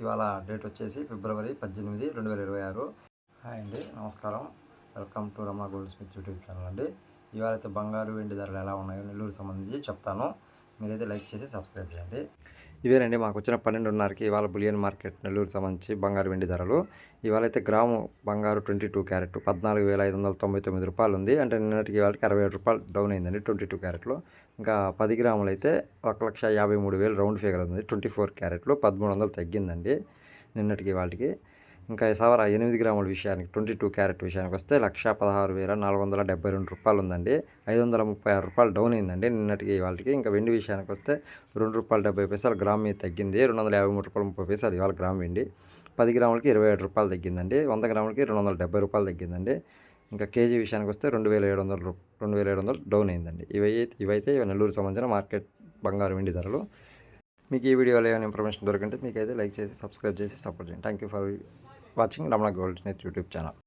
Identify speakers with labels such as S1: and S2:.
S1: ఇవాళ డేట్ వచ్చేసి ఫిబ్రవరి 18, 2026. హాయ్ అండి, నమస్కారం. Welcome to Ramana gold Smith YouTube channel అండి. ఇవాళ అయితే బంగారు వెండి ధరలు ఎలా ఉన్నాయో నెల్లూరు సంబంధించి చెప్తాను. మీరైతే లైక్ చేసి సబ్స్క్రైబ్ చేయండి. ఇవేనండి మాకు వచ్చిన 12:30కి ఇవాళ బులియన్ మార్కెట్ నెల్లూరు సంబంధించి బంగారు వెండి ధరలు. ఇవాళ అయితే గ్రాము బంగారు 22 క్యారెట్ 14,599 రూపాయలు ఉంది. అంటే నిన్నటికి వాళ్ళకి 67 రూపాయలు డౌన్ అయిందండి 22 క్యారెట్లో. ఇంకా 10 గ్రాములు అయితే 1,53,000 రౌండ్ ఫిగర్ ఉంది. 24 క్యారెట్లు 1300 తగ్గిందండి నిన్నటికి వాళ్ళకి. ఇంకా సవర 8 గ్రాముల విషయానికి 22 క్యారెట్ విషయానికి వస్తే 1,16,472 రూపాయలు ఉందండి. 536 రూపాయలు డౌన్ అయిందండి నిన్నటికి వాళ్ళకి. ఇంకా వెండి విషయానికి వస్తే ₹2.70 గ్రామ్ మీద తగ్గింది. 253 రూపాయలు 30 పైసలు ఇవాళ గ్రామ్ వెండి. 10 గ్రాములకి 27 రూపాయలు తగ్గిందండి. 100 గ్రాములకి 270 రూపాయలు తగ్గిందండి. ఇంకా కేజీ విషయానికి వస్తే 2,700 డౌన్ అయిందండి. ఇవైతే నెల్లూరు సంబంధించిన మార్కెట్ బంగారు వెండి ధరలు. మీకు ఈ వీడియోలో ఏమైనా ఇన్ఫర్మేషన్ దొరికింటే మీకైతే లైక్ చేసి సబ్స్క్రైబ్ చేసి సపోర్ట్ చేయండి. Thank you for watching Ramana gold Smith YouTube channel.